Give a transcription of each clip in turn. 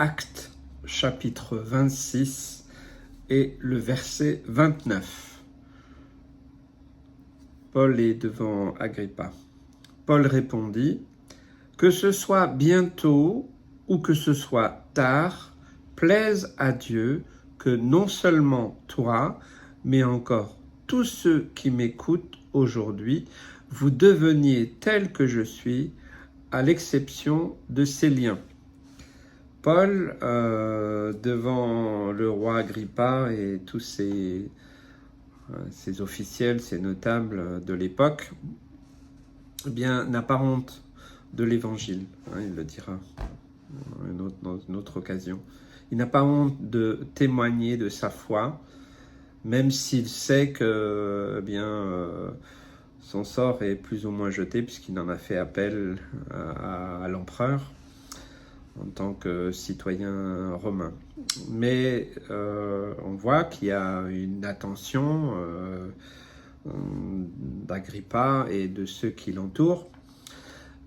Actes chapitre 26 et le verset 29. Paul est devant Agrippa. Paul répondit, « Que ce soit bientôt ou que ce soit tard, plaise à Dieu que non seulement toi, mais encore tous ceux qui m'écoutent aujourd'hui, vous deveniez tels que je suis, à l'exception de ces liens. » Paul, devant le roi Agrippa et tous ses officiels, ses notables de l'époque, eh bien, n'a pas honte de l'évangile, il le dira dans une autre occasion. Il n'a pas honte de témoigner de sa foi, même s'il sait que son sort est plus ou moins jeté, puisqu'il en a fait appel à l'empereur en tant que citoyen romain. Mais on voit qu'il y a une attention d'Agrippa et de ceux qui l'entourent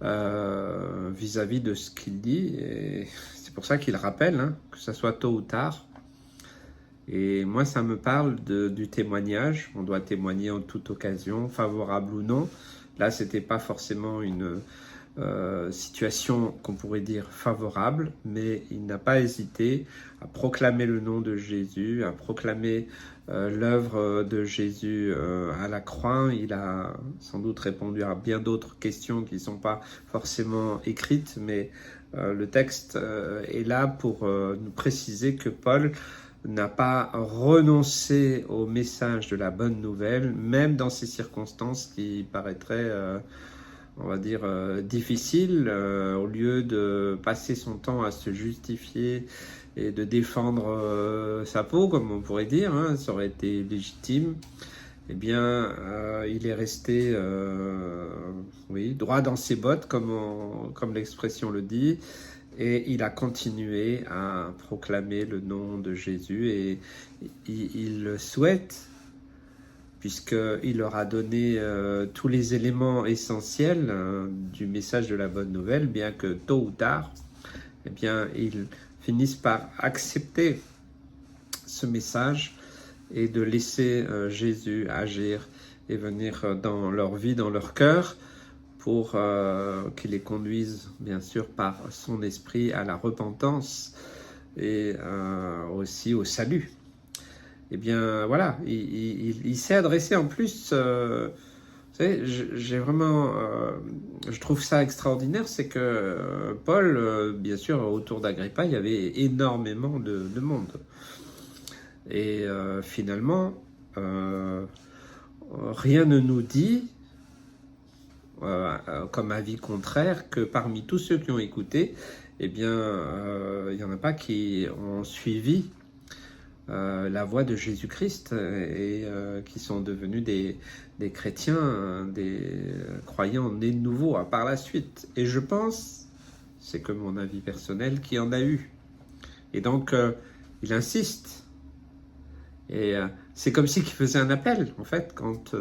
vis-à-vis de ce qu'il dit. Et c'est pour ça qu'il rappelle, que ce soit tôt ou tard. Et moi, ça me parle du témoignage. On doit témoigner en toute occasion, favorable ou non. Là, c'était pas forcément une situation qu'on pourrait dire favorable, mais il n'a pas hésité à proclamer le nom de Jésus, à proclamer l'œuvre de Jésus à la croix. Il a sans doute répondu à bien d'autres questions qui ne sont pas forcément écrites, mais le texte est là pour nous préciser que Paul n'a pas renoncé au message de la bonne nouvelle, même dans ces circonstances qui paraîtraient on va dire, difficile, au lieu de passer son temps à se justifier et de défendre sa peau, comme on pourrait dire, ça aurait été légitime, eh bien, il est resté droit dans ses bottes, comme l'expression le dit, et il a continué à proclamer le nom de Jésus, et il le souhaite, puisqu'il leur a donné tous les éléments essentiels du message de la bonne nouvelle, bien que tôt ou tard, eh bien, ils finissent par accepter ce message et de laisser Jésus agir et venir dans leur vie, dans leur cœur, pour qu'il les conduise, bien sûr, par son esprit à la repentance et aussi au salut. Eh bien, voilà, il s'est adressé en plus, vous savez, j'ai vraiment, je trouve ça extraordinaire, c'est que Paul, bien sûr, autour d'Agrippa, il y avait énormément de monde. Et finalement, rien ne nous dit, comme avis contraire, que parmi tous ceux qui ont écouté, eh bien, il n'y en a pas qui ont suivi la voix de Jésus-Christ et qui sont devenus des chrétiens, des croyants nés de nouveau par la suite. Et je pense, c'est que mon avis personnel, qu'il y en a eu. Et donc, il insiste. Et c'est comme s'il faisait un appel, en fait, quand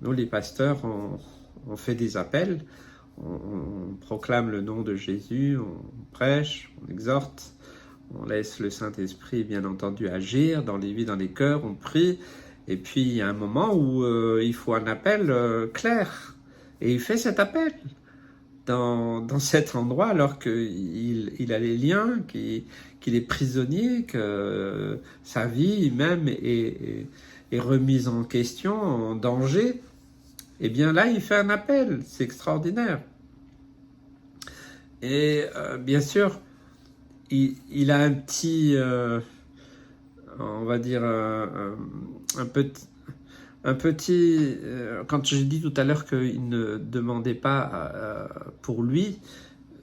nous, les pasteurs, on fait des appels, on proclame le nom de Jésus, on prêche, on exhorte, on laisse le Saint-Esprit, bien entendu, agir dans les vies, dans les cœurs, on prie. Et puis, il y a un moment où il faut un appel clair. Et il fait cet appel dans cet endroit, alors qu'il a les liens, qu'il est prisonnier, que sa vie même est remise en question, en danger. Eh bien là, il fait un appel. C'est extraordinaire. Et bien sûr, il a un petit, on va dire, un petit, quand j'ai dit tout à l'heure qu'il ne demandait pas pour lui,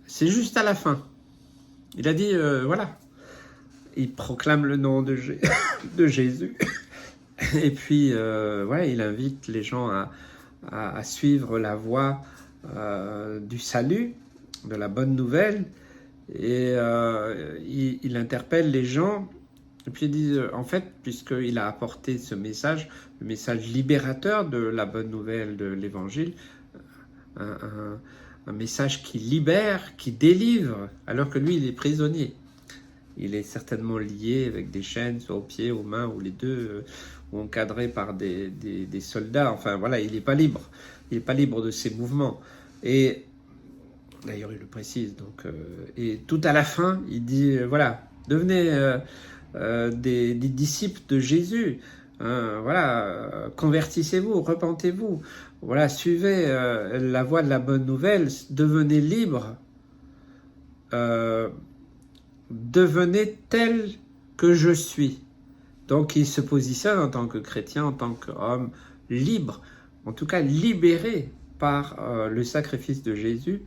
c'est juste à la fin. Il a dit, voilà, il proclame le nom de Jésus, et puis, il invite les gens à suivre la voie du salut, de la bonne nouvelle, et il interpelle les gens, et puis il dit, en fait, puisqu'il a apporté ce message, le message libérateur de la bonne nouvelle de l'Évangile, un message qui libère, qui délivre, alors que lui, il est prisonnier. il est certainement lié avec des chaînes, soit aux pieds, aux mains, ou les deux, ou encadré par des soldats. Enfin voilà, il n'est pas libre. Il n'est pas libre de ses mouvements. Et d'ailleurs, il le précise. Donc, et tout à la fin, il dit, voilà, devenez des disciples de Jésus. Voilà, convertissez-vous, repentez-vous. Voilà, suivez la voie de la bonne nouvelle, devenez libres. Devenez tel que je suis. Donc il se positionne en tant que chrétien, en tant qu'homme libre, en tout cas libéré par le sacrifice de Jésus.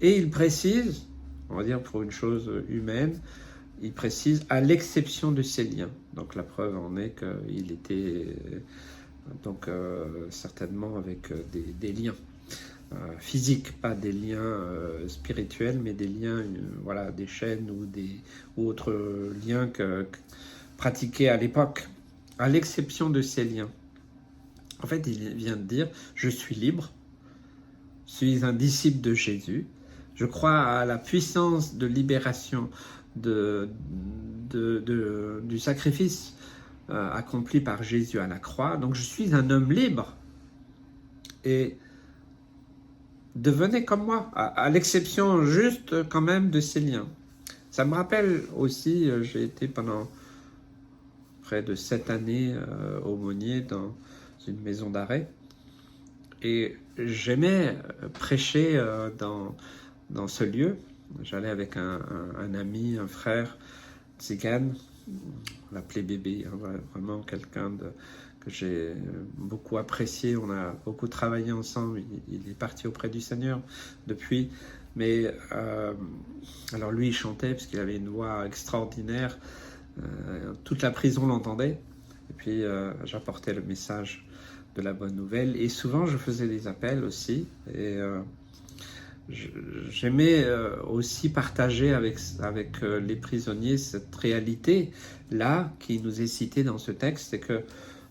Et il précise, on va dire pour une chose humaine, il précise à l'exception de ses liens. Donc la preuve en est qu'il était donc certainement avec des liens. Physiques, pas des liens spirituels, mais des liens, voilà, des chaînes ou autres liens pratiqués à l'époque, à l'exception de ces liens. En fait, il vient de dire, je suis libre, je suis un disciple de Jésus, je crois à la puissance de libération du sacrifice accompli par Jésus à la croix, donc je suis un homme libre, et devenez comme moi, à l'exception juste quand même de ces liens. Ça me rappelle aussi, j'ai été pendant près de 7 années aumônier dans une maison d'arrêt, et j'aimais prêcher dans ce lieu. J'allais avec un ami, un frère tzigane, on l'appelait bébé, vraiment quelqu'un que j'ai beaucoup apprécié, on a beaucoup travaillé ensemble, il est parti auprès du Seigneur depuis, mais alors lui il chantait parce qu'il avait une voix extraordinaire, toute la prison l'entendait, et puis j'apportais le message de la bonne nouvelle, et souvent je faisais des appels aussi, et j'aimais aussi partager avec les prisonniers cette réalité-là qui nous est citée dans ce texte, c'est que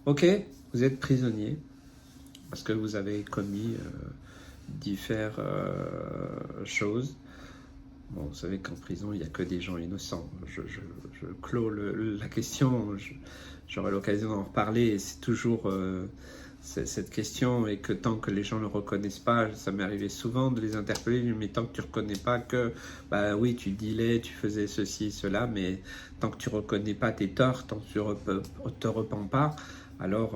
ok, vous êtes prisonnier parce que vous avez commis diverses choses. Bon, vous savez qu'en prison, il n'y a que des gens innocents. Je clôt la question, j'aurai l'occasion d'en reparler, et c'est toujours cette question, et que tant que les gens ne le reconnaissent pas, ça m'est arrivé souvent de les interpeller, mais tant que tu ne reconnais pas que, bah oui, tu dealais, tu faisais ceci, cela, mais tant que tu ne reconnais pas tes torts, tant que tu ne te repens pas, alors,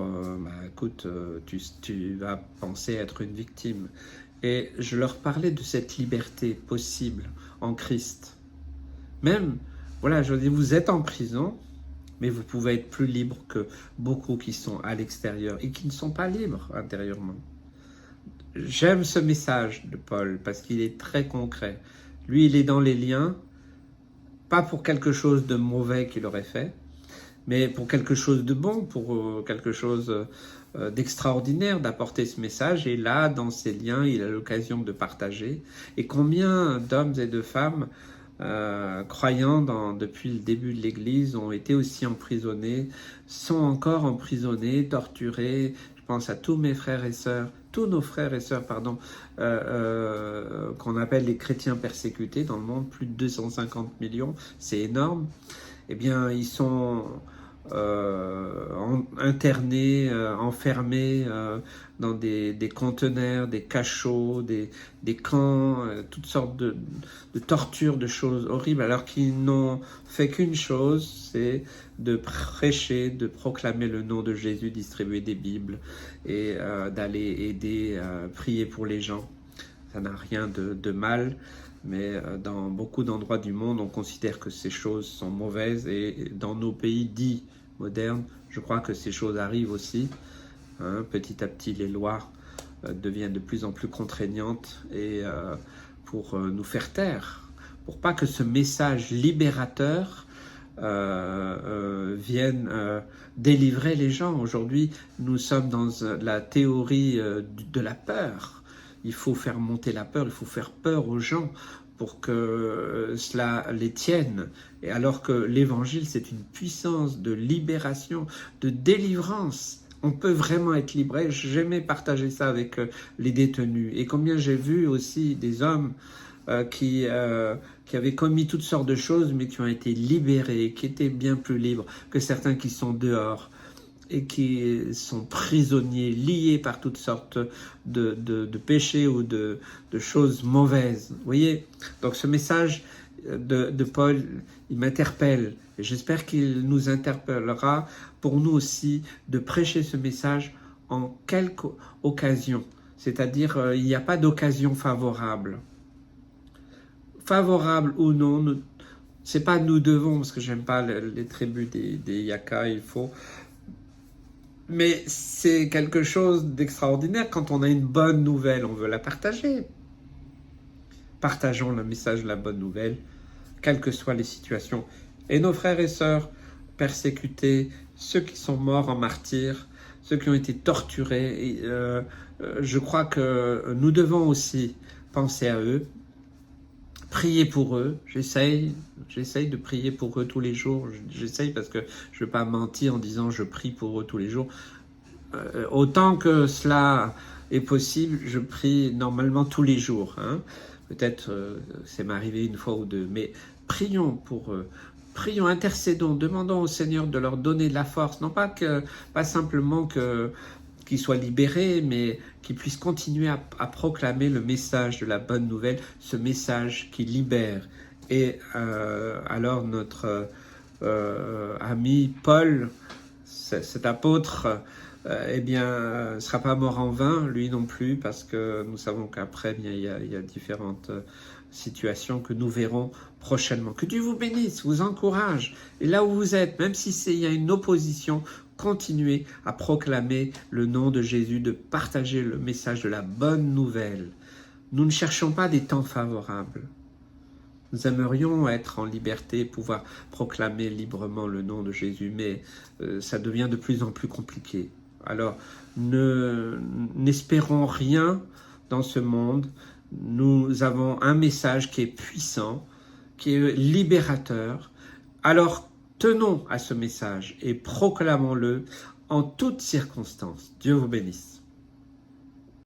écoute, tu vas penser être une victime. Et je leur parlais de cette liberté possible en Christ. Même, voilà, je dis, vous êtes en prison, mais vous pouvez être plus libre que beaucoup qui sont à l'extérieur et qui ne sont pas libres intérieurement. J'aime ce message de Paul parce qu'il est très concret. Lui, il est dans les liens, pas pour quelque chose de mauvais qu'il aurait fait, mais pour quelque chose de bon, pour quelque chose d'extraordinaire, d'apporter ce message. Et là, dans ces liens, il a l'occasion de partager. Et combien d'hommes et de femmes croyants depuis le début de l'Église ont été aussi emprisonnés, sont encore emprisonnés, torturés. Je pense à tous mes frères et sœurs, tous nos frères et sœurs, pardon, qu'on appelle les chrétiens persécutés dans le monde, plus de 250 millions, c'est énorme. Eh bien, ils sont internés, enfermés dans des conteneurs, des cachots, des camps, toutes sortes de tortures, de choses horribles, alors qu'ils n'ont fait qu'une chose, c'est de prêcher, de proclamer le nom de Jésus, distribuer des Bibles et d'aller aider, prier pour les gens. Ça n'a rien de mal. Mais dans beaucoup d'endroits du monde, on considère que ces choses sont mauvaises, et dans nos pays dits modernes, je crois que ces choses arrivent aussi. Petit à petit, les lois deviennent de plus en plus contraignantes, et pour nous faire taire, pour pas que ce message libérateur vienne délivrer les gens. Aujourd'hui, nous sommes dans la théorie de la peur. Il faut faire monter la peur, il faut faire peur aux gens pour que cela les tienne. Et alors que l'évangile, c'est une puissance de libération, de délivrance. On peut vraiment être libre. J'aimais partager ça avec les détenus. Et combien j'ai vu aussi des hommes qui qui avaient commis toutes sortes de choses, mais qui ont été libérés, qui étaient bien plus libres que certains qui sont dehors et qui sont prisonniers, liés par toutes sortes de péchés ou de choses mauvaises. Vous voyez? Donc ce message de Paul, il m'interpelle. Et j'espère qu'il nous interpellera pour nous aussi de prêcher ce message en quelque occasion. C'est-à-dire, il n'y a pas d'occasion favorable. Favorable ou non, c'est pas nous devons, parce que j'aime pas les tribus des Yaka, il faut. Mais c'est quelque chose d'extraordinaire. Quand on a une bonne nouvelle, on veut la partager. Partageons le message de la bonne nouvelle, quelles que soient les situations. Et nos frères et sœurs persécutés, ceux qui sont morts en martyrs, ceux qui ont été torturés, je crois que nous devons aussi penser à eux, prier pour eux. J'essaye de prier pour eux tous les jours. J'essaye parce que je ne veux pas mentir en disant je prie pour eux tous les jours. Autant que cela est possible, je prie normalement tous les jours. Hein. Peut-être c'est m'arrivé une fois ou deux, mais prions pour eux. Prions, intercédons, demandons au Seigneur de leur donner de la force, non pas simplement qu'ils soient libérés, mais qu'ils puissent continuer à proclamer le message de la bonne nouvelle, ce message qui libère. Et alors notre ami Paul, cet apôtre, eh bien, ne sera pas mort en vain, lui non plus, parce que nous savons qu'après, il y a différentes situations que nous verrons prochainement. Que Dieu vous bénisse, vous encourage. Et là où vous êtes, même si il y a une opposition, continuez à proclamer le nom de Jésus, de partager le message de la bonne nouvelle. Nous ne cherchons pas des temps favorables. Nous aimerions être en liberté, pouvoir proclamer librement le nom de Jésus, mais ça devient de plus en plus compliqué. Alors, n'espérons rien dans ce monde. Nous avons un message qui est puissant, qui est libérateur. Alors, tenons à ce message et proclamons-le en toutes circonstances. Dieu vous bénisse.